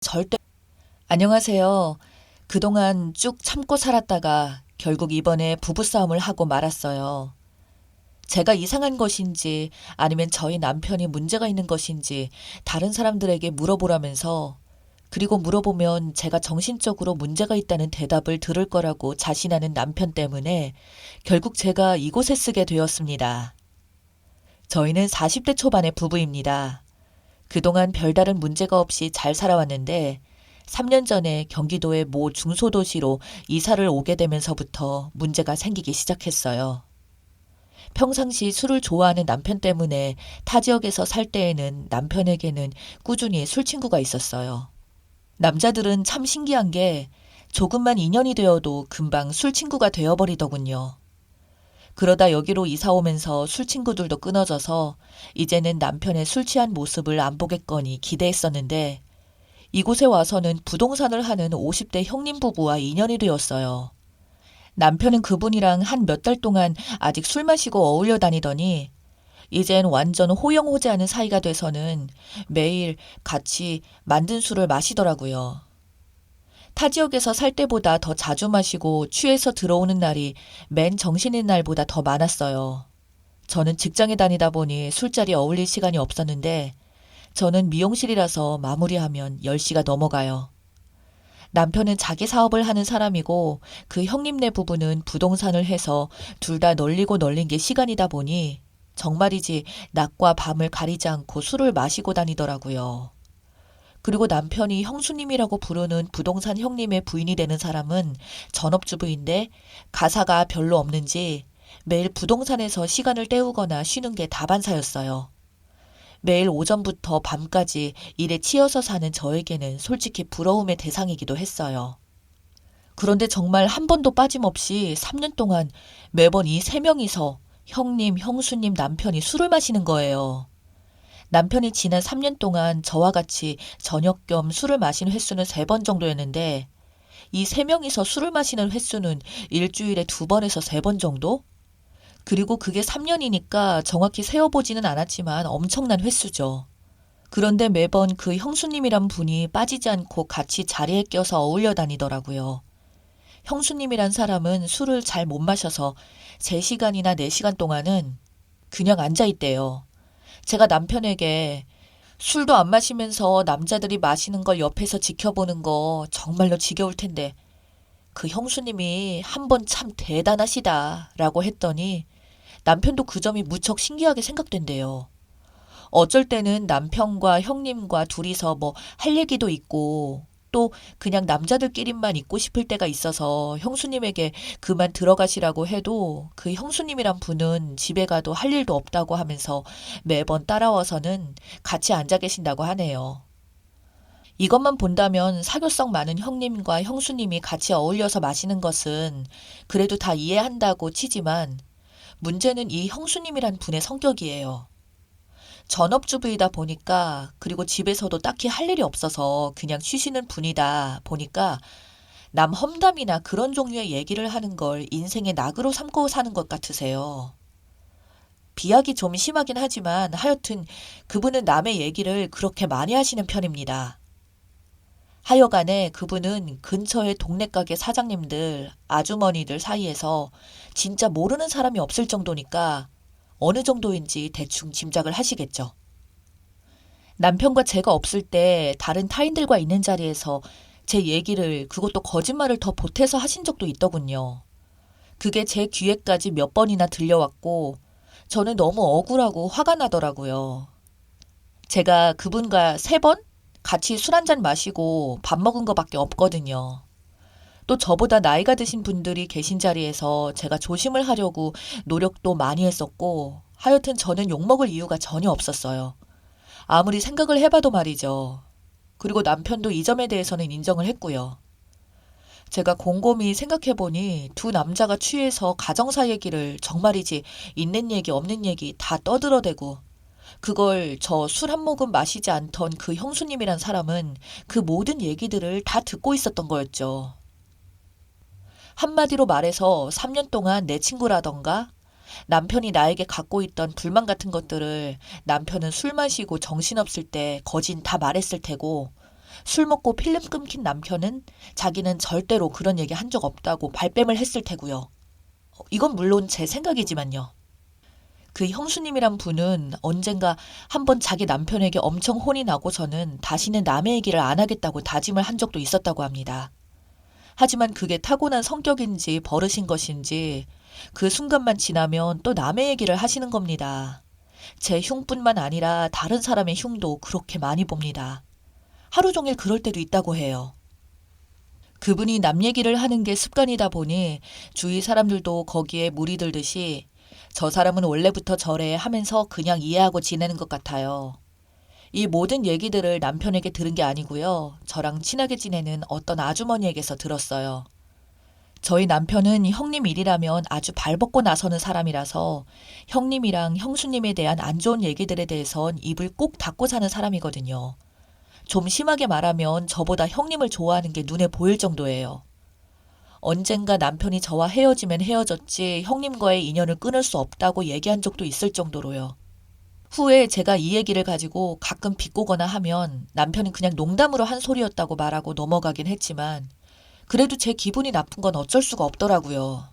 절대. 안녕하세요. 그동안 쭉 참고 살았다가 결국 이번에 부부싸움을 하고 말았어요. 제가 이상한 것인지 아니면 저희 남편이 문제가 있는 것인지 다른 사람들에게 물어보라면서, 그리고 물어보면 제가 정신적으로 문제가 있다는 대답을 들을 거라고 자신하는 남편 때문에 결국 제가 이곳에 쓰게 되었습니다. 저희는 40대 초반의 부부입니다. 그동안 별다른 문제가 없이 잘 살아왔는데 3년 전에 경기도의 모 중소도시로 이사를 오게 되면서부터 문제가 생기기 시작했어요. 평상시 술을 좋아하는 남편 때문에 타 지역에서 살 때에는 남편에게는 꾸준히 술 친구가 있었어요. 남자들은 참 신기한 게 조금만 인연이 되어도 금방 술 친구가 되어버리더군요. 그러다 여기로 이사 오면서 술 친구들도 끊어져서 이제는 남편의 술 취한 모습을 안 보겠거니 기대했었는데, 이곳에 와서는 부동산을 하는 50대 형님 부부와 인연이 되었어요. 남편은 그분이랑 한 몇 달 동안 아직 술 마시고 어울려 다니더니 이젠 완전 호영호재하는 사이가 돼서는 매일 같이 만든 술을 마시더라고요. 타 지역에서 살 때보다 더 자주 마시고 취해서 들어오는 날이 맨 정신인 날보다 더 많았어요. 저는 직장에 다니다 보니 술자리에 어울릴 시간이 없었는데 저는 미용실이라서 마무리하면 10시가 넘어가요. 남편은 자기 사업을 하는 사람이고 그 형님네 부부는 부동산을 해서 둘 다 널리고 널린 게 시간이다 보니 정말이지 낮과 밤을 가리지 않고 술을 마시고 다니더라고요. 그리고 남편이 형수님이라고 부르는 부동산 형님의 부인이 되는 사람은 전업주부인데 가사가 별로 없는지 매일 부동산에서 시간을 때우거나 쉬는 게 다반사였어요. 매일 오전부터 밤까지 일에 치여서 사는 저에게는 솔직히 부러움의 대상이기도 했어요. 그런데 정말 한 번도 빠짐없이 3년 동안 매번 이 세 명이서 형님, 형수님, 남편이 술을 마시는 거예요. 남편이 지난 3년 동안 저와 같이 저녁 겸 술을 마신 횟수는 3번 정도였는데 이 세 명이서 술을 마시는 횟수는 일주일에 2번에서 3번 정도? 그리고 그게 3년이니까 정확히 세어보지는 않았지만 엄청난 횟수죠. 그런데 매번 그 형수님이란 분이 빠지지 않고 같이 자리에 껴서 어울려 다니더라고요. 형수님이란 사람은 술을 잘 못 마셔서 3시간이나 4시간 동안은 그냥 앉아있대요. 제가 남편에게 술도 안 마시면서 남자들이 마시는 걸 옆에서 지켜보는 거 정말로 지겨울 텐데 그 형수님이 한 번 참 대단하시다 라고 했더니 남편도 그 점이 무척 신기하게 생각된대요. 어쩔 때는 남편과 형님과 둘이서 뭐 할 얘기도 있고 또 그냥 남자들끼리만 있고 싶을 때가 있어서 형수님에게 그만 들어가시라고 해도 그 형수님이란 분은 집에 가도 할 일도 없다고 하면서 매번 따라와서는 같이 앉아 계신다고 하네요. 이것만 본다면 사교성 많은 형님과 형수님이 같이 어울려서 마시는 것은 그래도 다 이해한다고 치지만 문제는 이 형수님이란 분의 성격이에요. 전업주부이다 보니까 그리고 집에서도 딱히 할 일이 없어서 그냥 쉬시는 분이다 보니까 남 험담이나 그런 종류의 얘기를 하는 걸 인생의 낙으로 삼고 사는 것 같으세요. 비약이 좀 심하긴 하지만 하여튼 그분은 남의 얘기를 그렇게 많이 하시는 편입니다. 하여간에 그분은 근처의 동네 가게 사장님들, 아주머니들 사이에서 진짜 모르는 사람이 없을 정도니까 어느 정도인지 대충 짐작을 하시겠죠. 남편과 제가 없을 때 다른 타인들과 있는 자리에서 제 얘기를, 그것도 거짓말을 더 보태서 하신 적도 있더군요. 그게 제 귀에까지 몇 번이나 들려왔고 저는 너무 억울하고 화가 나더라고요. 제가 그분과 3번 같이 술 한잔 마시고 밥 먹은 거밖에 없거든요. 또 저보다 나이가 드신 분들이 계신 자리에서 제가 조심을 하려고 노력도 많이 했었고 하여튼 저는 욕먹을 이유가 전혀 없었어요. 아무리 생각을 해봐도 말이죠. 그리고 남편도 이 점에 대해서는 인정을 했고요. 제가 곰곰이 생각해보니 두 남자가 취해서 가정사 얘기를 정말이지 있는 얘기 없는 얘기 다 떠들어대고 그걸 저 술 한 모금 마시지 않던 그 형수님이란 사람은 그 모든 얘기들을 다 듣고 있었던 거였죠. 한마디로 말해서 3년 동안 내 친구라던가 남편이 나에게 갖고 있던 불만 같은 것들을 남편은 술 마시고 정신없을 때 거진 다 말했을 테고 술 먹고 필름 끊긴 남편은 자기는 절대로 그런 얘기 한 적 없다고 발뺌을 했을 테고요. 이건 물론 제 생각이지만요. 그 형수님이란 분은 언젠가 한번 자기 남편에게 엄청 혼이 나고서는 다시는 남의 얘기를 안 하겠다고 다짐을 한 적도 있었다고 합니다. 하지만 그게 타고난 성격인지 버릇인 것인지 그 순간만 지나면 또 남의 얘기를 하시는 겁니다. 제 흉뿐만 아니라 다른 사람의 흉도 그렇게 많이 봅니다. 하루 종일 그럴 때도 있다고 해요. 그분이 남 얘기를 하는 게 습관이다 보니 주위 사람들도 거기에 물이 들듯이 저 사람은 원래부터 저래 하면서 그냥 이해하고 지내는 것 같아요. 이 모든 얘기들을 남편에게 들은 게 아니고요. 저랑 친하게 지내는 어떤 아주머니에게서 들었어요. 저희 남편은 형님 일이라면 아주 발벗고 나서는 사람이라서 형님이랑 형수님에 대한 안 좋은 얘기들에 대해선 입을 꼭 닫고 사는 사람이거든요. 좀 심하게 말하면 저보다 형님을 좋아하는 게 눈에 보일 정도예요. 언젠가 남편이 저와 헤어지면 헤어졌지 형님과의 인연을 끊을 수 없다고 얘기한 적도 있을 정도로요. 후에 제가 이 얘기를 가지고 가끔 비꼬거나 하면 남편은 그냥 농담으로 한 소리였다고 말하고 넘어가긴 했지만 그래도 제 기분이 나쁜 건 어쩔 수가 없더라고요.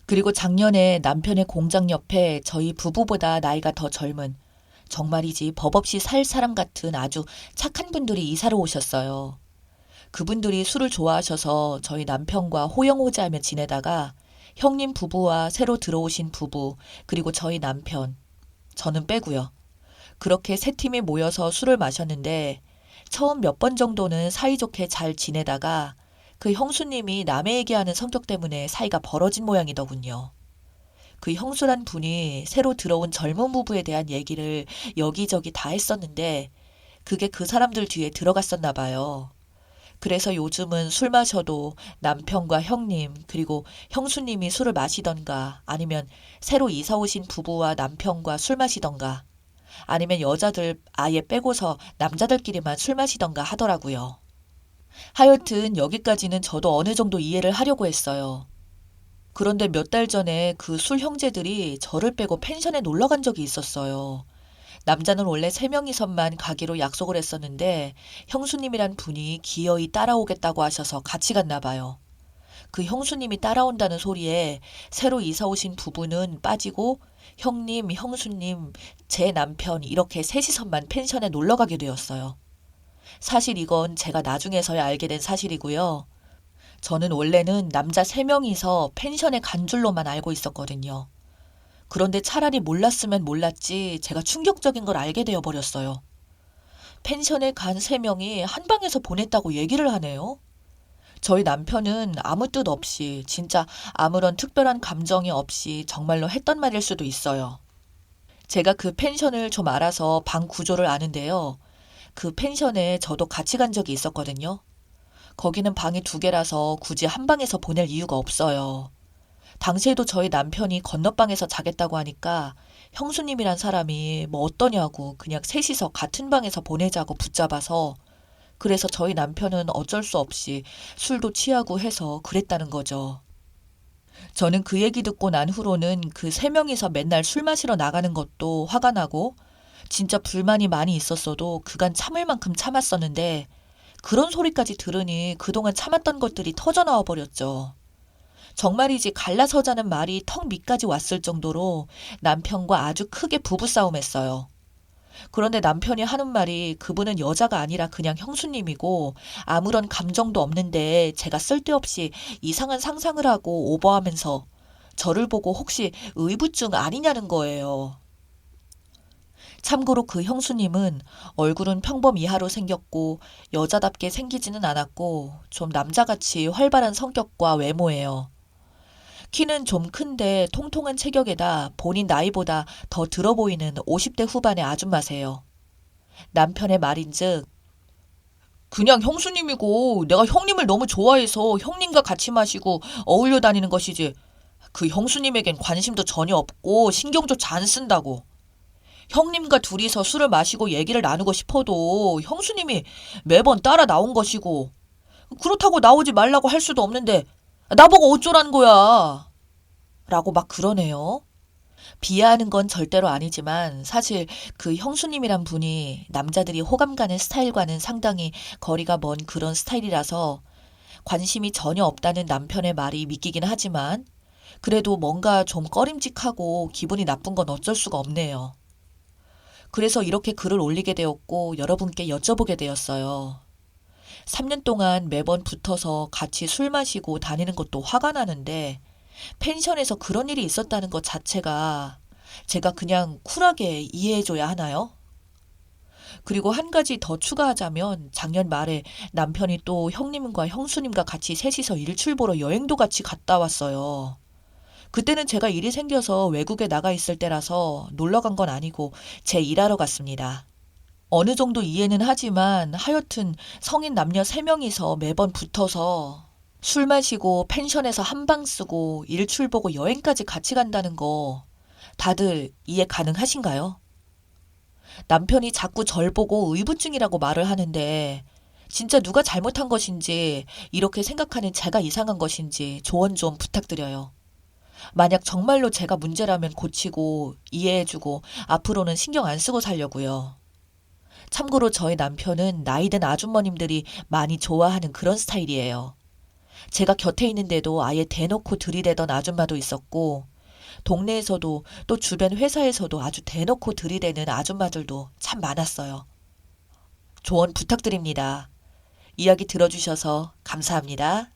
그리고 작년에 남편의 공장 옆에 저희 부부보다 나이가 더 젊은 정말이지 법 없이 살 사람 같은 아주 착한 분들이 이사를 오셨어요. 그분들이 술을 좋아하셔서 저희 남편과 호영호재하며 지내다가 형님 부부와 새로 들어오신 부부 그리고 저희 남편 저는 빼고요. 그렇게 세 팀이 모여서 술을 마셨는데 처음 몇 번 정도는 사이좋게 잘 지내다가 그 형수님이 남의 얘기하는 성격 때문에 사이가 벌어진 모양이더군요. 그 형수란 분이 새로 들어온 젊은 부부에 대한 얘기를 여기저기 다 했었는데 그게 그 사람들 뒤에 들어갔었나 봐요. 그래서 요즘은 술 마셔도 남편과 형님 그리고 형수님이 술을 마시던가 아니면 새로 이사 오신 부부와 남편과 술 마시던가 아니면 여자들 아예 빼고서 남자들끼리만 술 마시던가 하더라고요. 하여튼 여기까지는 저도 어느 정도 이해를 하려고 했어요. 그런데 몇 달 전에 그 술 형제들이 저를 빼고 펜션에 놀러 간 적이 있었어요. 남자는 원래 3명이서만 가기로 약속을 했었는데 형수님이란 분이 기어이 따라오겠다고 하셔서 같이 갔나 봐요. 그 형수님이 따라온다는 소리에 새로 이사 오신 부부는 빠지고 형님, 형수님, 제 남편 이렇게 셋이서만 펜션에 놀러 가게 되었어요. 사실 이건 제가 나중에서야 알게 된 사실이고요. 저는 원래는 남자 3명이서 펜션에 간 줄로만 알고 있었거든요. 그런데 차라리 몰랐으면 몰랐지 제가 충격적인 걸 알게 되어 버렸어요. 펜션에 간 3명이 한 방에서 보냈다고 얘기를 하네요. 저희 남편은 아무 뜻 없이 진짜 아무런 특별한 감정이 없이 정말로 했던 말일 수도 있어요. 제가 그 펜션을 좀 알아서 방 구조를 아는데요. 그 펜션에 저도 같이 간 적이 있었거든요. 거기는 방이 2개라서 굳이 한 방에서 보낼 이유가 없어요. 당시에도 저희 남편이 건너방에서 자겠다고 하니까 형수님이란 사람이 뭐 어떠냐고 그냥 셋이서 같은 방에서 보내자고 붙잡아서 그래서 저희 남편은 어쩔 수 없이 술도 취하고 해서 그랬다는 거죠. 저는 그 얘기 듣고 난 후로는 그 3명이서 맨날 술 마시러 나가는 것도 화가 나고 진짜 불만이 많이 있었어도 그간 참을 만큼 참았었는데 그런 소리까지 들으니 그동안 참았던 것들이 터져나와 버렸죠. 정말이지 갈라서자는 말이 턱 밑까지 왔을 정도로 남편과 아주 크게 부부싸움했어요. 그런데 남편이 하는 말이 그분은 여자가 아니라 그냥 형수님이고 아무런 감정도 없는데 제가 쓸데없이 이상한 상상을 하고 오버하면서 저를 보고 혹시 의부증 아니냐는 거예요. 참고로 그 형수님은 얼굴은 평범 이하로 생겼고 여자답게 생기지는 않았고 좀 남자같이 활발한 성격과 외모예요. 키는 좀 큰데 통통한 체격에다 본인 나이보다 더 들어 보이는 50대 후반의 아줌마세요. 남편의 말인즉 그냥 형수님이고 내가 형님을 너무 좋아해서 형님과 같이 마시고 어울려 다니는 것이지 그 형수님에겐 관심도 전혀 없고 신경조차 안 쓴다고. 형님과 둘이서 술을 마시고 얘기를 나누고 싶어도 형수님이 매번 따라 나온 것이고 그렇다고 나오지 말라고 할 수도 없는데 나보고 어쩌라는 거야. 라고 막 그러네요. 비하하는 건 절대로 아니지만 사실 그 형수님이란 분이 남자들이 호감 가는 스타일과는 상당히 거리가 먼 그런 스타일이라서 관심이 전혀 없다는 남편의 말이 믿기긴 하지만 그래도 뭔가 좀 꺼림직하고 기분이 나쁜 건 어쩔 수가 없네요. 그래서 이렇게 글을 올리게 되었고 여러분께 여쭤보게 되었어요. 3년 동안 매번 붙어서 같이 술 마시고 다니는 것도 화가 나는데 펜션에서 그런 일이 있었다는 것 자체가 제가 그냥 쿨하게 이해해줘야 하나요? 그리고 한 가지 더 추가하자면 작년 말에 남편이 또 형님과 형수님과 같이 셋이서 일출 보러 여행도 같이 갔다 왔어요. 그때는 제가 일이 생겨서 외국에 나가 있을 때라서 놀러 간 건 아니고 제 일하러 갔습니다. 어느 정도 이해는 하지만 하여튼 성인 남녀 3명이서 매번 붙어서 술 마시고 펜션에서 한방 쓰고 일출 보고 여행까지 같이 간다는 거 다들 이해 가능하신가요? 남편이 자꾸 절 보고 의부증이라고 말을 하는데 진짜 누가 잘못한 것인지 이렇게 생각하는 제가 이상한 것인지 조언 좀 부탁드려요. 만약 정말로 제가 문제라면 고치고 이해해주고 앞으로는 신경 안 쓰고 살려고요. 참고로 저희 남편은 나이든 아주머님들이 많이 좋아하는 그런 스타일이에요. 제가 곁에 있는데도 아예 대놓고 들이대던 아줌마도 있었고 동네에서도 또 주변 회사에서도 아주 대놓고 들이대는 아줌마들도 참 많았어요. 조언 부탁드립니다. 이야기 들어주셔서 감사합니다.